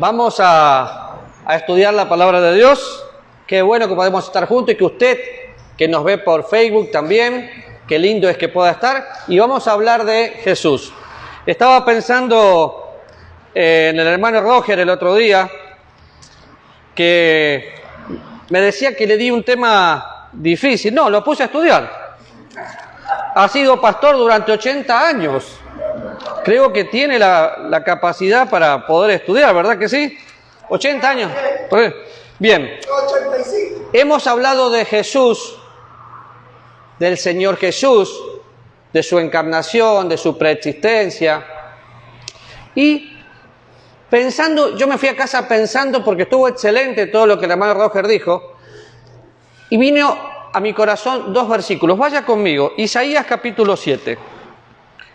Vamos a estudiar la palabra de Dios. Qué bueno que podemos estar juntos y que usted, que nos ve por Facebook también, qué lindo es que pueda estar. Y vamos a hablar de Jesús. Estaba pensando en el hermano Roger el otro día, que me decía que le di un tema difícil. No, lo puse a estudiar. Ha sido pastor durante 80 años. Creo que tiene la capacidad para poder estudiar, ¿verdad que sí? 80 años. Bien. 85. Hemos hablado de Jesús, del Señor Jesús, de su encarnación, de su preexistencia. Y pensando, yo me fui a casa pensando, porque estuvo excelente todo lo que el hermano Roger dijo, y vino a mi corazón dos versículos. Vaya conmigo, Isaías capítulo 7.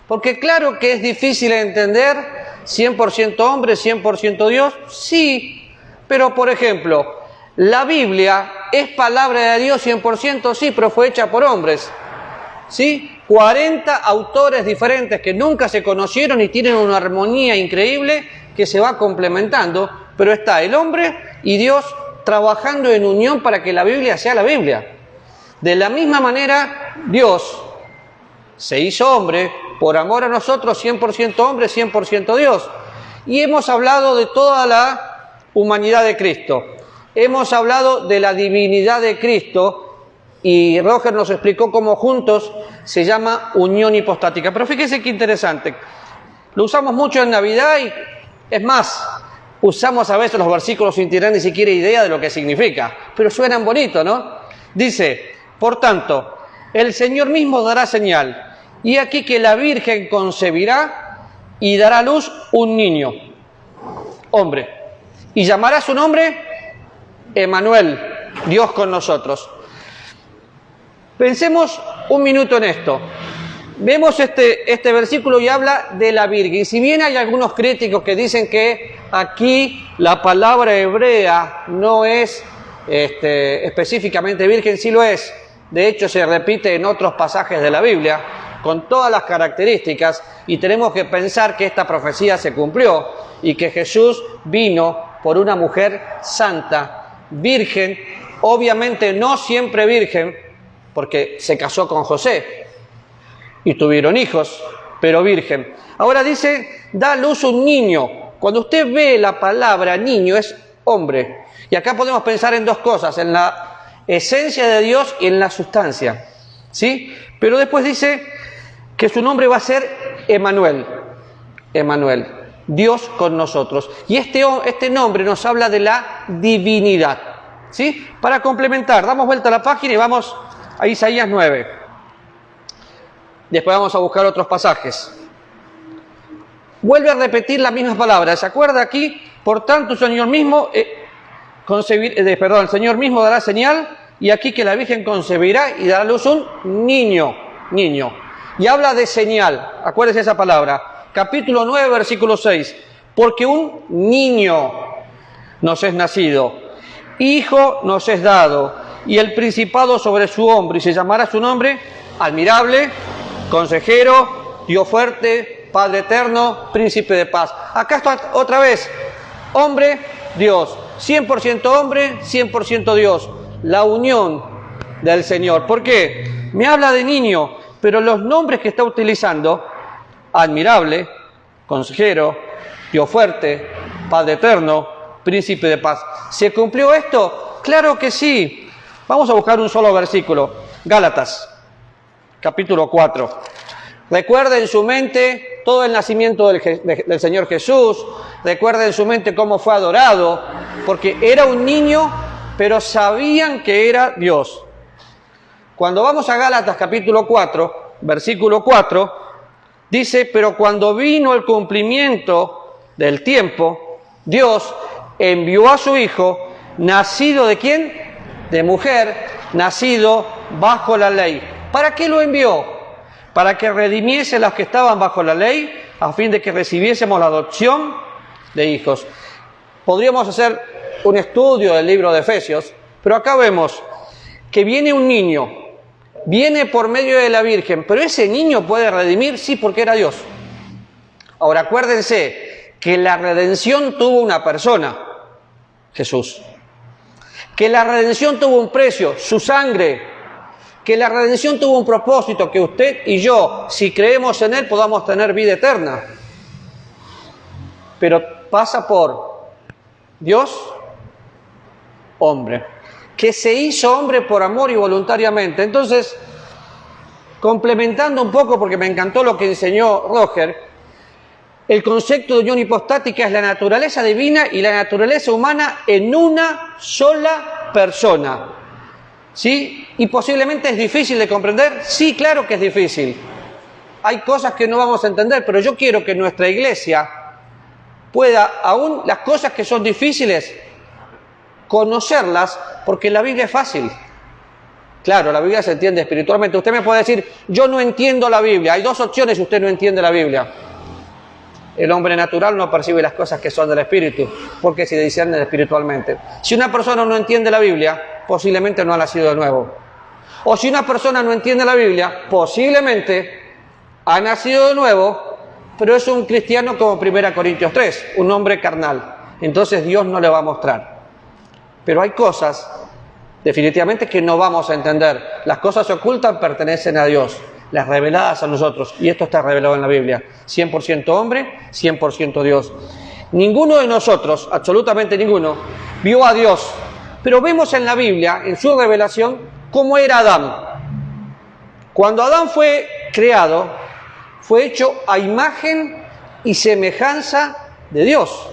Porque claro que es difícil entender 100% hombre, 100% Dios, sí, pero por ejemplo, la Biblia es palabra de Dios 100%, sí, pero fue hecha por hombres, ¿sí? 40 autores diferentes que nunca se conocieron y tienen una armonía increíble que se va complementando, pero está el hombre y Dios trabajando en unión para que la Biblia sea la Biblia. De la misma manera, Dios se hizo hombre por amor a nosotros, 100% hombre, 100% Dios. Y hemos hablado de toda la humanidad de Cristo. Hemos hablado de la divinidad de Cristo y Roger nos explicó cómo juntos se llama unión hipostática. Pero fíjese qué interesante. Lo usamos mucho en Navidad y es más, usamos a veces los versículos sin tener ni siquiera idea de lo que significa. Pero suenan bonitos, ¿no? Dice, por tanto, el Señor mismo dará señal. Y aquí que la Virgen concebirá y dará a luz un niño, hombre. Y llamará su nombre Emmanuel, Dios con nosotros. Pensemos un minuto en esto. Vemos este versículo y habla de la Virgen. Y si bien hay algunos críticos que dicen que aquí la palabra hebrea no es específicamente virgen, sí lo es. De hecho, se repite en otros pasajes de la Biblia, con todas las características, y tenemos que pensar que esta profecía se cumplió y que Jesús vino por una mujer santa, virgen, obviamente no siempre virgen, porque se casó con José y tuvieron hijos, pero virgen. Ahora dice, da a luz un niño. Cuando usted ve la palabra niño es hombre. Y acá podemos pensar en dos cosas, en la esencia de Dios y en la sustancia, ¿sí? Pero después dice que su nombre va a ser Emmanuel, Emmanuel, Dios con nosotros. Y este nombre nos habla de la divinidad, ¿sí? Para complementar, damos vuelta a la página y vamos a Isaías 9. Después vamos a buscar otros pasajes. Vuelve a repetir la misma palabra. ¿Se acuerda aquí? Por tanto, el Señor mismo, el Señor mismo dará señal, y aquí que la Virgen concebirá y dará a luz un niño. Y habla de señal, acuérdese esa palabra, capítulo 9, versículo 6, porque un niño nos es nacido, hijo nos es dado, y el principado sobre su hombro, y se llamará su nombre admirable, consejero, Dios fuerte, Padre eterno, príncipe de paz. Acá está otra vez, hombre, Dios, 100% hombre, 100% Dios, la unión del Señor. ¿Por qué? Me habla de niño, pero los nombres que está utilizando, admirable, consejero, Dios fuerte, Padre eterno, príncipe de paz. ¿Se cumplió esto? Claro que sí. Vamos a buscar un solo versículo. Gálatas, capítulo 4. Recuerda en su mente todo el nacimiento del Señor Jesús. Recuerda en su mente cómo fue adorado, porque era un niño, pero sabían que era Dios. Cuando vamos a Gálatas capítulo 4, versículo 4, dice, pero cuando vino el cumplimiento del tiempo, Dios envió a su Hijo, nacido ¿de quién? De mujer, nacido bajo la ley. ¿Para qué lo envió? Para que redimiese a los que estaban bajo la ley, a fin de que recibiésemos la adopción de hijos. Podríamos hacer un estudio del libro de Efesios, pero acá vemos que viene un niño, viene por medio de la Virgen, pero ese niño puede redimir, sí, porque era Dios. Ahora acuérdense que la redención tuvo una persona, Jesús. Que la redención tuvo un precio, su sangre. Que la redención tuvo un propósito, que usted y yo, si creemos en Él, podamos tener vida eterna. Pero pasa por Dios, hombre, que se hizo hombre por amor y voluntariamente. Entonces, complementando un poco, porque me encantó lo que enseñó Roger, el concepto de unión hipostática es la naturaleza divina y la naturaleza humana en una sola persona. ¿Sí? Y posiblemente es difícil de comprender. Sí, claro que es difícil. Hay cosas que no vamos a entender, pero yo quiero que nuestra iglesia pueda, aún las cosas que son difíciles, conocerlas, porque la Biblia es fácil. Claro, la Biblia se entiende espiritualmente. Usted me puede decir, yo no entiendo la Biblia. Hay dos opciones si usted no entiende la Biblia. El hombre natural no percibe las cosas que son del Espíritu, porque se disciernen espiritualmente. Si una persona no entiende la Biblia, posiblemente no ha nacido de nuevo. O si una persona no entiende la Biblia, posiblemente ha nacido de nuevo, pero es un cristiano como 1 Corintios 3, un hombre carnal. Entonces Dios no le va a mostrar. Pero hay cosas, definitivamente, que no vamos a entender. Las cosas ocultas pertenecen a Dios, las reveladas a nosotros, y esto está revelado en la Biblia. 100% hombre, 100% Dios. Ninguno de nosotros, absolutamente ninguno, vio a Dios, pero vemos en la Biblia, en su revelación, cómo era Adán. Cuando Adán fue creado, fue hecho a imagen y semejanza de Dios.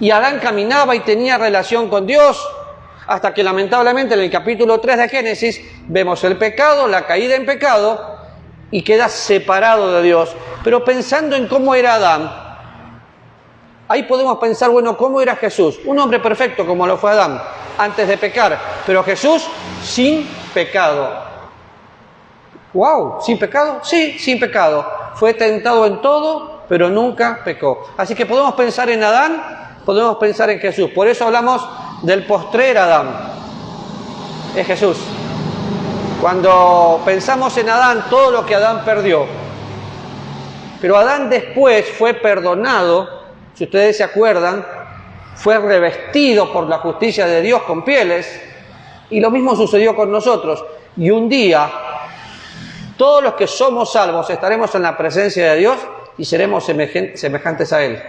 Y Adán caminaba y tenía relación con Dios, hasta que lamentablemente en el capítulo 3 de Génesis vemos el pecado, la caída en pecado, y queda separado de Dios. Pero pensando en cómo era Adán, ahí podemos pensar, bueno, ¿cómo era Jesús? Un hombre perfecto como lo fue Adán, antes de pecar, pero Jesús sin pecado. ¡Wow! ¿Sin pecado? Sí, sin pecado. Fue tentado en todo, pero nunca pecó. Así que podemos pensar en Adán, podemos pensar en Jesús. Por eso hablamos del postrer Adán. Es Jesús. Cuando pensamos en Adán, todo lo que Adán perdió. Pero Adán después fue perdonado, si ustedes se acuerdan, fue revestido por la justicia de Dios con pieles, y lo mismo sucedió con nosotros. Y un día, todos los que somos salvos estaremos en la presencia de Dios y seremos semejantes a Él.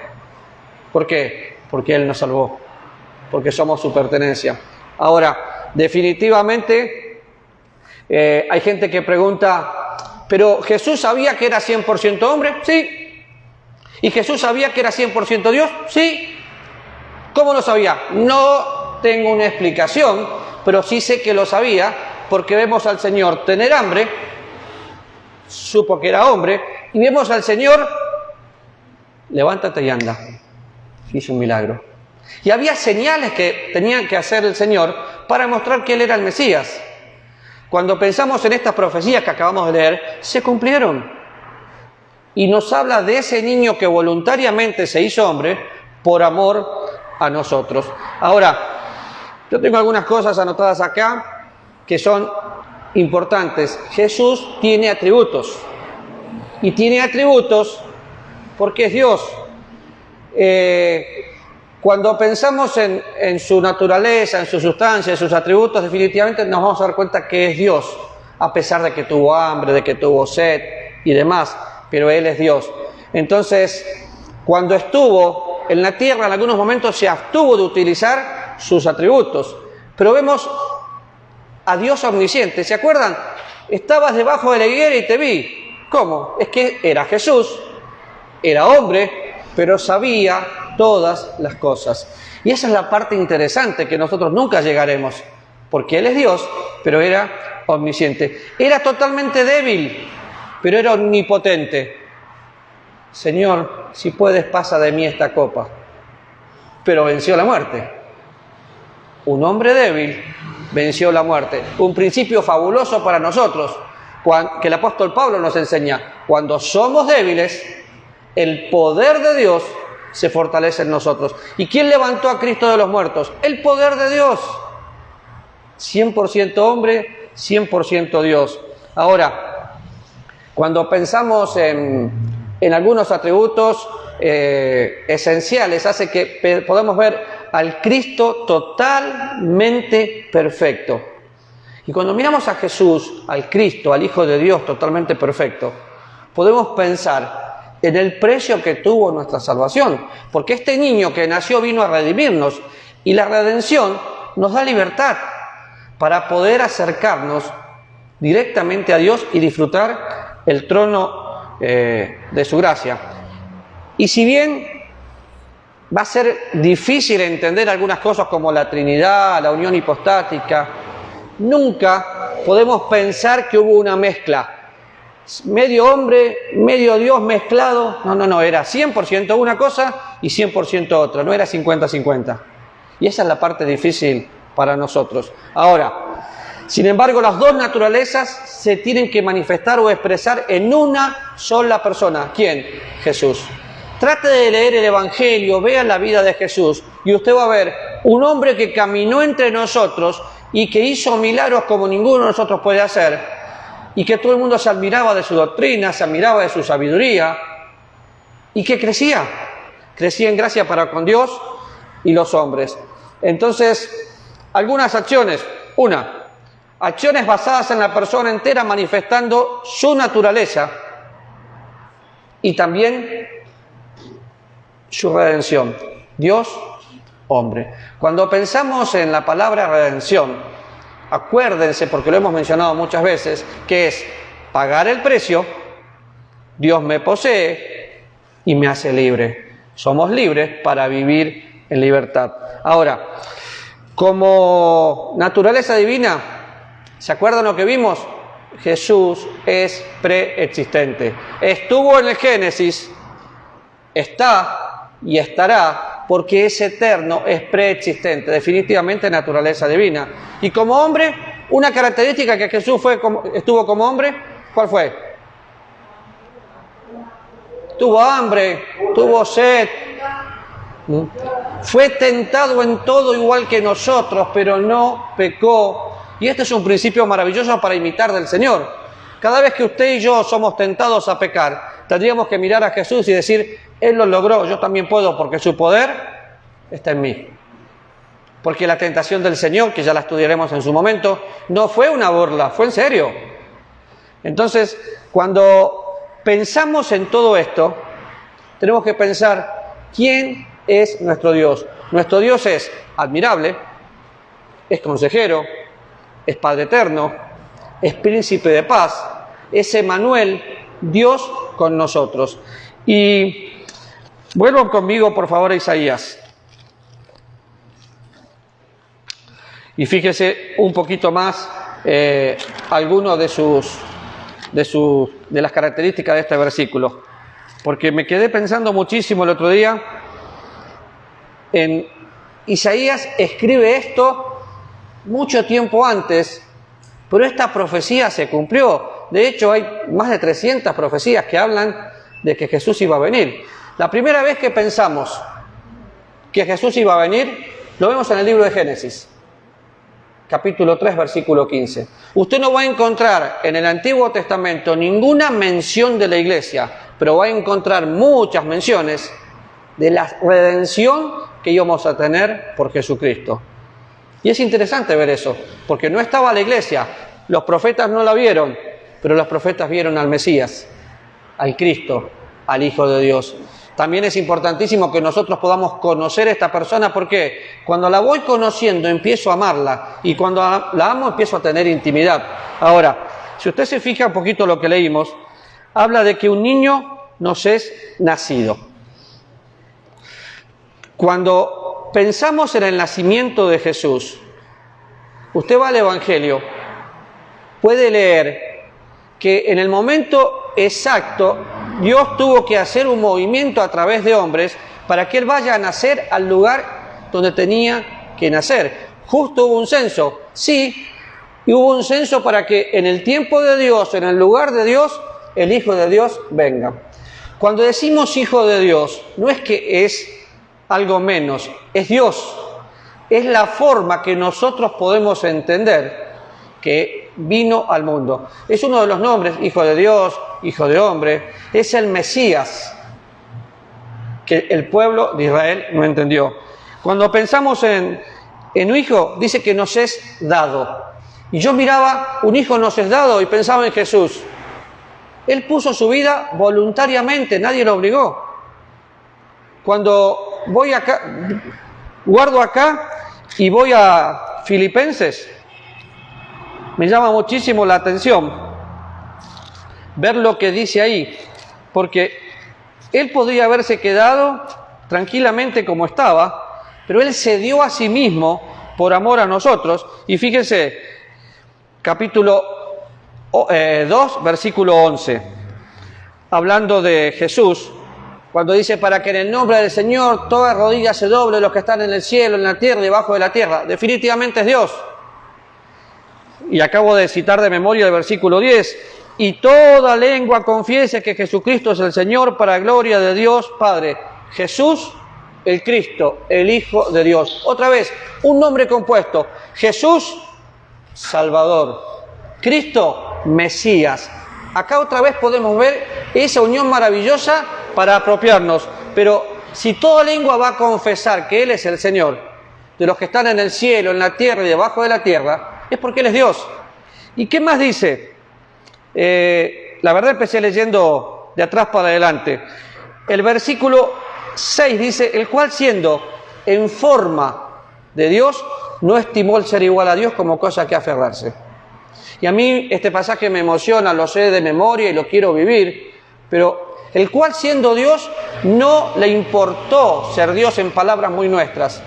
¿Por qué? Porque Él nos salvó, porque somos su pertenencia. Ahora, definitivamente, hay gente que pregunta, ¿pero Jesús sabía que era 100% hombre? Sí. ¿Y Jesús sabía que era 100% Dios? Sí. ¿Cómo lo sabía? No tengo una explicación, pero sí sé que lo sabía, porque vemos al Señor tener hambre, supo que era hombre, y vemos al Señor, levántate y anda. Hizo un milagro. Y había señales que tenía que hacer el Señor para mostrar que Él era el Mesías. Cuando pensamos en estas profecías que acabamos de leer, se cumplieron. Y nos habla de ese niño que voluntariamente se hizo hombre por amor a nosotros. Ahora, yo tengo algunas cosas anotadas acá que son importantes. Jesús tiene atributos. Y tiene atributos porque es Dios. Cuando pensamos en su naturaleza, en su sustancia, en sus atributos, definitivamente nos vamos a dar cuenta que es Dios, a pesar de que tuvo hambre, de que tuvo sed y demás, pero Él es Dios. Entonces, cuando estuvo en la tierra, en algunos momentos se abstuvo de utilizar sus atributos, pero vemos a Dios omnisciente. ¿Se acuerdan? Estabas debajo de la higuera y te vi. ¿Cómo? Es que era Jesús, era hombre, pero sabía todas las cosas. Y esa es la parte interesante que nosotros nunca llegaremos, porque Él es Dios, pero era omnisciente. Era totalmente débil, pero era omnipotente. Señor, si puedes, pasa de mí esta copa. Pero venció la muerte. Un hombre débil venció la muerte. Un principio fabuloso para nosotros, que el apóstol Pablo nos enseña. Cuando somos débiles, el poder de Dios se fortalece en nosotros. ¿Y quién levantó a Cristo de los muertos? El poder de Dios. 100% hombre, 100% Dios. Ahora, cuando pensamos en en algunos atributos esenciales, hace que podamos ver al Cristo totalmente perfecto. Y cuando miramos a Jesús, al Cristo, al Hijo de Dios totalmente perfecto, podemos pensar en el precio que tuvo nuestra salvación, porque este niño que nació vino a redimirnos, y la redención nos da libertad para poder acercarnos directamente a Dios y disfrutar el trono de su gracia. Y si bien va a ser difícil entender algunas cosas como la Trinidad, la unión hipostática, nunca podemos pensar que hubo una mezcla. Medio hombre, medio Dios mezclado. No, era 100% una cosa y 100% otra, no era 50-50. Y esa es la parte difícil para nosotros. Ahora, sin embargo, las dos naturalezas se tienen que manifestar o expresar en una sola persona. ¿Quién? Jesús. Trate de leer el Evangelio, vea la vida de Jesús y usted va a ver un hombre que caminó entre nosotros y que hizo milagros como ninguno de nosotros puede hacer, y que todo el mundo se admiraba de su doctrina, se admiraba de su sabiduría, y que crecía en gracia para con Dios y los hombres. Entonces, algunas acciones. Acciones basadas en la persona entera manifestando su naturaleza y también su redención. Dios, hombre. Cuando pensamos en la palabra redención, acuérdense, porque lo hemos mencionado muchas veces, que es pagar el precio, Dios me posee y me hace libre. Somos libres para vivir en libertad. Ahora, como naturaleza divina, ¿se acuerdan lo que vimos? Jesús es preexistente. Estuvo en el Génesis, está y estará, porque es eterno, es preexistente, definitivamente naturaleza divina. Y como hombre, una característica que Jesús estuvo como hombre, ¿cuál fue? Tuvo hambre, tuvo sed, fue tentado en todo igual que nosotros, pero no pecó. Y este es un principio maravilloso para imitar del Señor. Cada vez que usted y yo somos tentados a pecar, tendríamos que mirar a Jesús y decir: Él lo logró, yo también puedo, porque su poder está en mí. Porque la tentación del Señor, que ya la estudiaremos en su momento, no fue una burla, fue en serio. Entonces, cuando pensamos en todo esto, tenemos que pensar: ¿quién es nuestro Dios? Nuestro Dios es admirable, es consejero, es Padre eterno, es príncipe de paz, es Emmanuel, Dios con nosotros. Y vuelvan conmigo, por favor, a Isaías. Y fíjese un poquito más algunas de las características de este versículo. Porque me quedé pensando muchísimo el otro día en Isaías. Escribe esto mucho tiempo antes, pero esta profecía se cumplió. De hecho, hay más de 300 profecías que hablan de que Jesús iba a venir. La primera vez que pensamos que Jesús iba a venir, lo vemos en el libro de Génesis, capítulo 3, versículo 15. Usted no va a encontrar en el Antiguo Testamento ninguna mención de la iglesia, pero va a encontrar muchas menciones de la redención que íbamos a tener por Jesucristo. Y es interesante ver eso, porque no estaba la iglesia, los profetas no la vieron, pero los profetas vieron al Mesías, al Cristo, al Hijo de Dios. También es importantísimo que nosotros podamos conocer a esta persona, porque cuando la voy conociendo empiezo a amarla, y cuando la amo empiezo a tener intimidad. Ahora, si usted se fija un poquito lo que leímos, habla de que un niño nos es nacido. Cuando pensamos en el nacimiento de Jesús, usted va al Evangelio, puede leer que en el momento exacto Dios tuvo que hacer un movimiento a través de hombres para que Él vaya a nacer al lugar donde tenía que nacer. Justo hubo un censo, sí, y hubo un censo para que en el tiempo de Dios, en el lugar de Dios, el Hijo de Dios venga. Cuando decimos Hijo de Dios, no es que es algo menos, es Dios. Es la forma que nosotros podemos entender que vino al mundo. Es uno de los nombres, Hijo de Dios, Hijo de Hombre. Es el Mesías que el pueblo de Israel no entendió. Cuando pensamos en un hijo, dice que nos es dado. Y yo miraba, un hijo nos es dado, y pensaba en Jesús. Él puso su vida voluntariamente, nadie lo obligó. Cuando voy acá, guardo acá y voy a Filipenses, me llama muchísimo la atención ver lo que dice ahí, porque él podría haberse quedado tranquilamente como estaba, pero él se dio a sí mismo por amor a nosotros. Y fíjense, capítulo 2, versículo 11, hablando de Jesús, cuando dice, para que en el nombre del Señor toda rodilla se doble, los que están en el cielo, en la tierra y debajo de la tierra. Definitivamente es Dios. Y acabo de citar de memoria el versículo 10, y toda lengua confiese que Jesucristo es el Señor, para gloria de Dios Padre. Jesús, el Cristo, el Hijo de Dios. Otra vez, un nombre compuesto. Jesús, Salvador. Cristo, Mesías. Acá otra vez podemos ver esa unión maravillosa para apropiarnos. Pero si toda lengua va a confesar que Él es el Señor, de los que están en el cielo, en la tierra y debajo de la tierra, es porque Él es Dios. ¿Y qué más dice? La verdad empecé leyendo de atrás para adelante. El versículo 6 dice, el cual siendo en forma de Dios, no estimó el ser igual a Dios como cosa que aferrarse. Y a mí este pasaje me emociona, lo sé de memoria y lo quiero vivir, pero el cual siendo Dios no le importó ser Dios en palabras muy nuestras,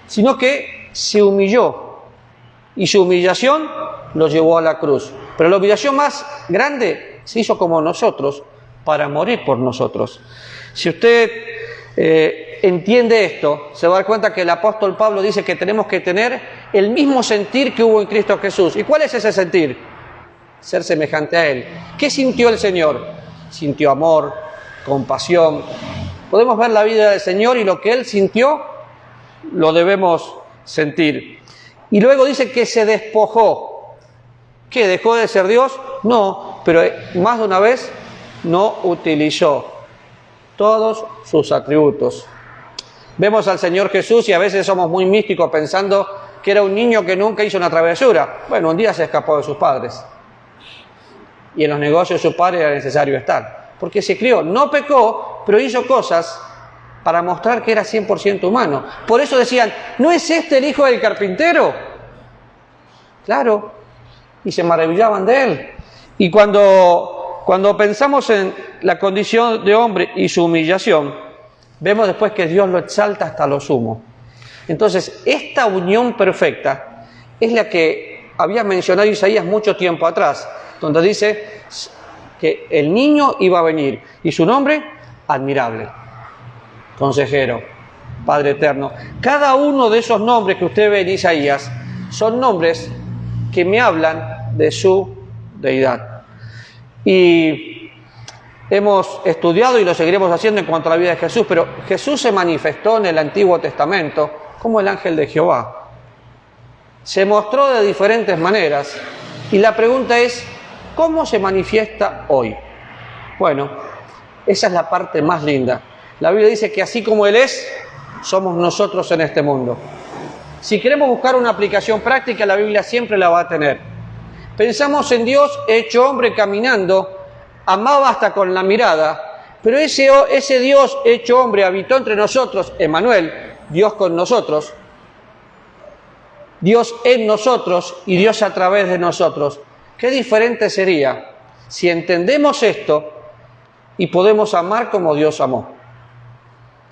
sino que se humilló y su humillación lo llevó a la cruz. Pero la humillación más grande se hizo como nosotros para morir por nosotros. Si usted entiende esto, se va a dar cuenta que el apóstol Pablo dice que tenemos que tener el mismo sentir que hubo en Cristo Jesús. ¿Y cuál es ese sentir? Ser semejante a Él. ¿Qué sintió el Señor? Sintió amor, compasión. Podemos ver la vida del Señor y lo que Él sintió lo debemos sentir. Y luego dice que se despojó. ¿Qué? ¿Dejó de ser Dios? No, pero más de una vez no utilizó todos sus atributos. Vemos al Señor Jesús y a veces somos muy místicos pensando que era un niño que nunca hizo una travesura. Bueno, un día se escapó de sus padres. Y en los negocios de su padre era necesario estar. Porque se crió, no pecó, pero hizo cosas para mostrar que era 100% humano. Por eso decían, ¿no es este el hijo del carpintero? Claro, y se maravillaban de él. Y cuando pensamos en la condición de hombre y su humillación, vemos después que Dios lo exalta hasta lo sumo. Entonces, esta unión perfecta es la que había mencionado Isaías mucho tiempo atrás, donde dice que el niño iba a venir, y su nombre, admirable, consejero, Padre eterno. Cada uno de esos nombres que usted ve en Isaías son nombres que me hablan de su deidad. Y hemos estudiado y lo seguiremos haciendo en cuanto a la vida de Jesús, pero Jesús se manifestó en el Antiguo Testamento como el ángel de Jehová. Se mostró de diferentes maneras y la pregunta es, ¿cómo se manifiesta hoy? Bueno, esa es la parte más linda. La Biblia dice que así como Él es, somos nosotros en este mundo. Si queremos buscar una aplicación práctica, la Biblia siempre la va a tener. Pensamos en Dios hecho hombre caminando, amaba hasta con la mirada, pero ese Dios hecho hombre habitó entre nosotros, Emmanuel, Dios con nosotros, Dios en nosotros y Dios a través de nosotros. Qué diferente sería si entendemos esto y podemos amar como Dios amó.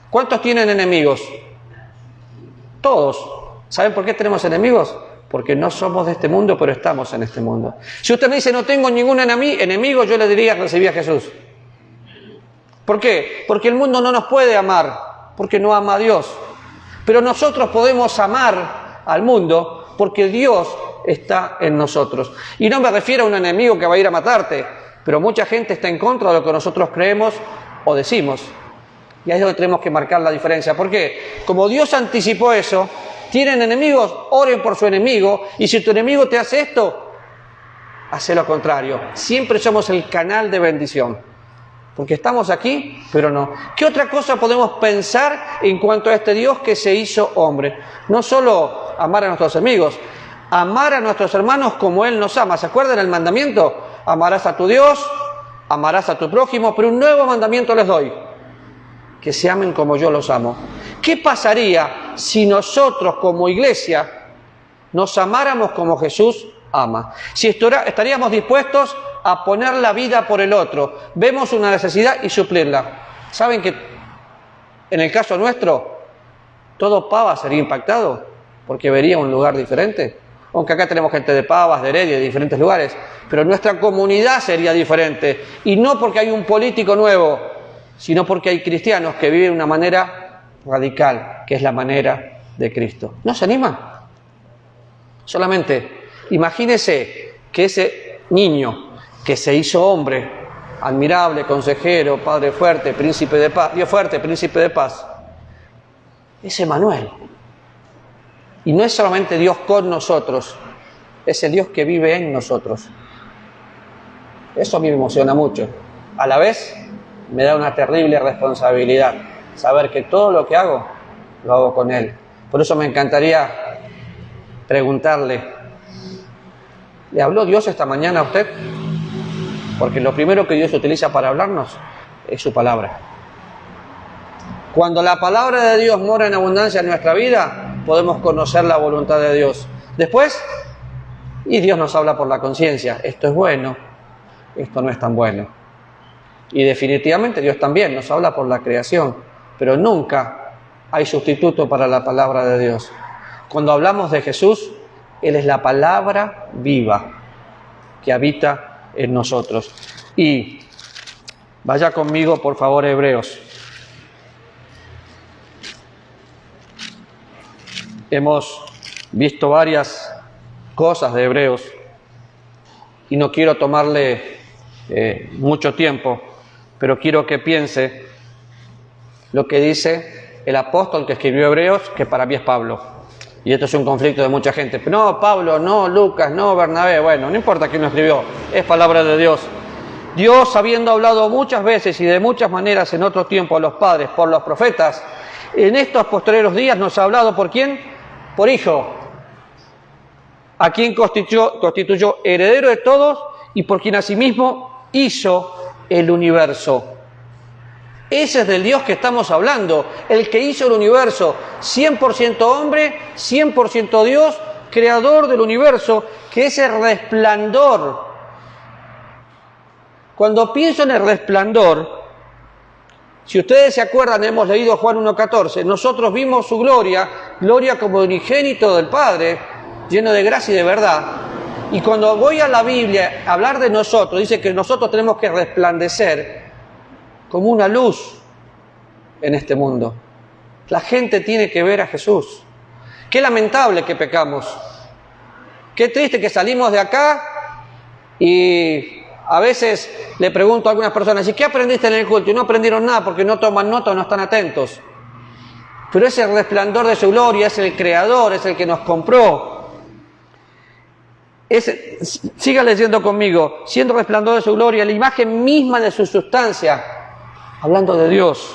¿Cuántos tienen enemigos? Todos. ¿Saben por qué tenemos enemigos? Porque no somos de este mundo, pero estamos en este mundo. Si usted me dice, no tengo ningún enemigo, yo le diría, recibí a Jesús. ¿Por qué? Porque el mundo no nos puede amar, porque no ama a Dios. Pero nosotros podemos amar al mundo, porque Dios está en nosotros. Y no me refiero a un enemigo que va a ir a matarte, pero mucha gente está en contra de lo que nosotros creemos o decimos. Y ahí es donde tenemos que marcar la diferencia. ¿Por qué? Como Dios anticipó eso, tienen enemigos, oren por su enemigo, y si tu enemigo te hace esto, hace lo contrario. Siempre somos el canal de bendición. Porque estamos aquí, pero no. ¿Qué otra cosa podemos pensar en cuanto a este Dios que se hizo hombre? No solo amar a nuestros amigos, amar a nuestros hermanos como Él nos ama. ¿Se acuerdan el mandamiento? Amarás a tu Dios, amarás a tu prójimo, pero un nuevo mandamiento les doy: que se amen como yo los amo. ¿Qué pasaría si nosotros como iglesia nos amáramos como Jesús ama? Si estaríamos dispuestos a poner la vida por el otro. Vemos una necesidad y suplirla. ¿Saben que en el caso nuestro todo Pava sería impactado? Porque vería un lugar diferente. Aunque acá tenemos gente de Pavas, de Heredia, de diferentes lugares. Pero nuestra comunidad sería diferente. Y no porque hay un político nuevo, sino porque hay cristianos que viven de una manera radical, que es la manera de Cristo. ¿No se anima? Solamente imagínese que ese niño que se hizo hombre, admirable, consejero, Padre fuerte, príncipe de paz, Dios fuerte, príncipe de paz, es Emmanuel. Y no es solamente Dios con nosotros, es el Dios que vive en nosotros. Eso a mí me emociona mucho. A la vez me da una terrible responsabilidad saber que todo lo que hago, lo hago con Él. Por eso me encantaría preguntarle: ¿le habló Dios esta mañana a usted? Porque lo primero que Dios utiliza para hablarnos es su palabra. Cuando la palabra de Dios mora en abundancia en nuestra vida, podemos conocer la voluntad de Dios. Después, y Dios nos habla por la conciencia: esto es bueno, esto no es tan bueno. Y definitivamente Dios también nos habla por la creación, pero nunca hay sustituto para la palabra de Dios. Cuando hablamos de Jesús, Él es la palabra viva que habita en nosotros. Y vaya conmigo, por favor, a Hebreos. Hemos visto varias cosas de Hebreos y no quiero tomarle mucho tiempo, pero quiero que piense lo que dice el apóstol que escribió Hebreos, que para mí es Pablo. Y esto es un conflicto de mucha gente. No, Pablo, no, Lucas, no, Bernabé. Bueno, no importa quién lo escribió, es palabra de Dios. Dios, habiendo hablado muchas veces y de muchas maneras en otro tiempo a los padres por los profetas, en estos posteriores días nos ha hablado ¿por quién? Por Hijo, a quien constituyó heredero de todos y por quien asimismo hizo el universo. Ese es del Dios que estamos hablando, el que hizo el universo, 100% hombre, 100% Dios, creador del universo, que es el resplandor. Cuando pienso en el resplandor, si ustedes se acuerdan, hemos leído Juan 1:14, nosotros vimos su gloria, gloria como unigénito del Padre, lleno de gracia y de verdad. Y cuando voy a la Biblia a hablar de nosotros, dice que nosotros tenemos que resplandecer como una luz en este mundo. La gente tiene que ver a Jesús. Qué lamentable que pecamos. Qué triste que salimos de acá y a veces le pregunto a algunas personas: ¿y qué aprendiste en el culto? Y no aprendieron nada porque no toman nota o no están atentos. Pero es el resplandor de su gloria, es el creador, es el que nos compró. Siga leyendo conmigo: siendo resplandor de su gloria, la imagen misma de su sustancia, hablando de Dios,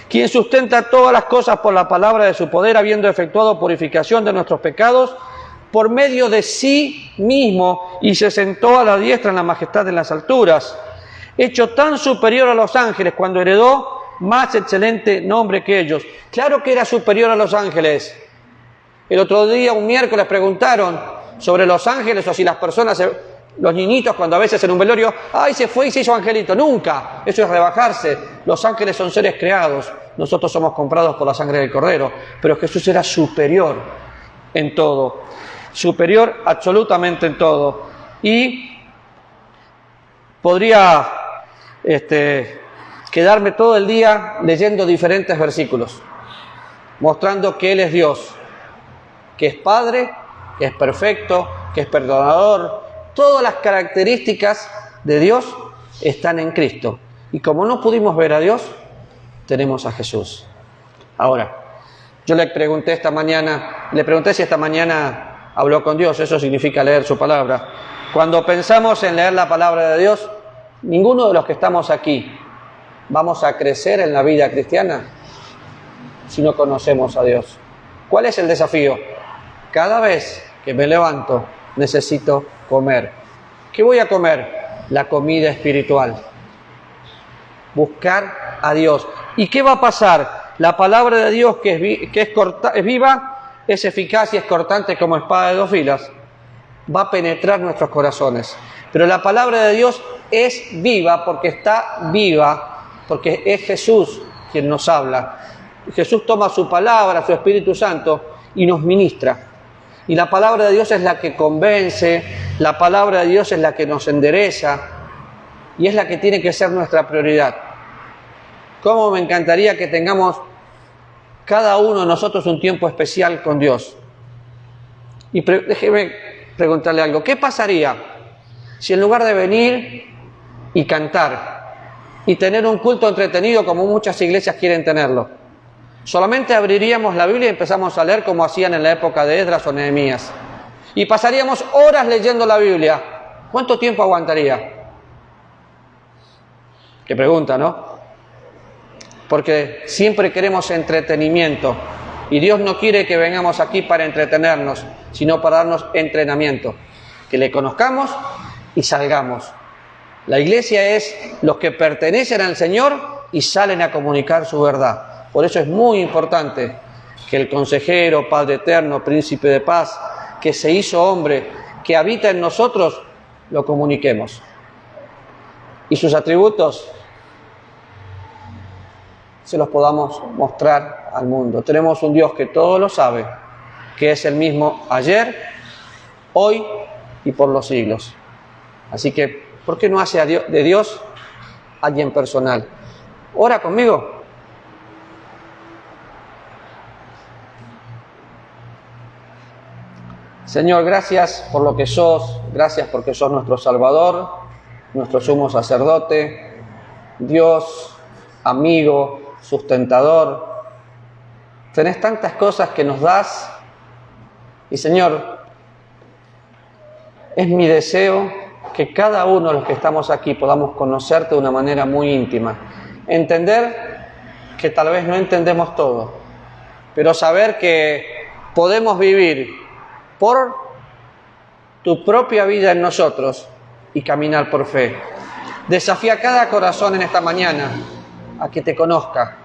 quien sustenta todas las cosas por la palabra de su poder, habiendo efectuado purificación de nuestros pecados por medio de sí mismo, y se sentó a la diestra en la majestad de las alturas, hecho tan superior a los ángeles cuando heredó más excelente nombre que ellos. Claro que era superior a los ángeles. El otro día, un miércoles, preguntaron sobre los ángeles, o si las personas, los niñitos, cuando a veces en un velorio, ¡ay, se fue y se hizo angelito! Nunca, eso es rebajarse. Los ángeles son seres creados, nosotros somos comprados por la sangre del Cordero, pero Jesús era superior en todo, superior absolutamente en todo. Y podría quedarme todo el día leyendo diferentes versículos, mostrando que Él es Dios, que es Padre, que es perfecto, que es perdonador. Todas las características de Dios están en Cristo. Y como no pudimos ver a Dios, tenemos a Jesús. Ahora, yo le pregunté si esta mañana habló con Dios, eso significa leer su palabra. Cuando pensamos en leer la palabra de Dios, ninguno de los que estamos aquí vamos a crecer en la vida cristiana si no conocemos a Dios. ¿Cuál es el desafío? Cada vez que me levanto, necesito comer. ¿Qué voy a comer? La comida espiritual. Buscar a Dios. ¿Y qué va a pasar? La palabra de Dios que es viva, es eficaz y es cortante como espada de dos filas, va a penetrar nuestros corazones. Pero la palabra de Dios es viva porque está viva, porque es Jesús quien nos habla. Jesús toma su palabra, su Espíritu Santo, y nos ministra. Y la palabra de Dios es la que convence, la palabra de Dios es la que nos endereza, y es la que tiene que ser nuestra prioridad. ¿Cómo me encantaría que tengamos cada uno de nosotros un tiempo especial con Dios? Y déjeme preguntarle algo. ¿Qué pasaría si en lugar de venir y cantar y tener un culto entretenido como muchas iglesias quieren tenerlo, solamente abriríamos la Biblia y empezamos a leer como hacían en la época de Esdras o Nehemías? Y pasaríamos horas leyendo la Biblia. ¿Cuánto tiempo aguantaría? Qué pregunta, ¿no? Porque siempre queremos entretenimiento. Y Dios no quiere que vengamos aquí para entretenernos, sino para darnos entrenamiento. Que le conozcamos y salgamos. La iglesia es los que pertenecen al Señor y salen a comunicar su verdad. Por eso es muy importante que el consejero, Padre eterno, príncipe de paz, que se hizo hombre, que habita en nosotros, lo comuniquemos. Y sus atributos se los podamos mostrar al mundo. Tenemos un Dios que todo lo sabe, que es el mismo ayer, hoy y por los siglos. Así que, ¿por qué no hace de Dios alguien personal? Ora conmigo. Señor, gracias por lo que sos, gracias porque sos nuestro Salvador, nuestro sumo sacerdote, Dios, amigo, sustentador. Tenés tantas cosas que nos das y, Señor, es mi deseo que cada uno de los que estamos aquí podamos conocerte de una manera muy íntima, entender que tal vez no entendemos todo, pero saber que podemos vivir por tu propia vida en nosotros y caminar por fe. Desafía a cada corazón en esta mañana a que te conozca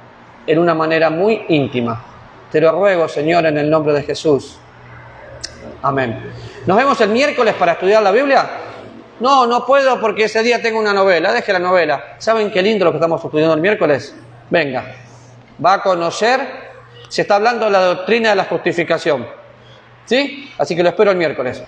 en una manera muy íntima. Te lo ruego, Señor, en el nombre de Jesús. Amén. ¿Nos vemos el miércoles para estudiar la Biblia? No puedo porque ese día tengo una novela. Deje la novela. ¿Saben qué lindo lo que estamos estudiando el miércoles? Venga. Va a conocer, se está hablando de la doctrina de la justificación. ¿Sí? Así que lo espero el miércoles.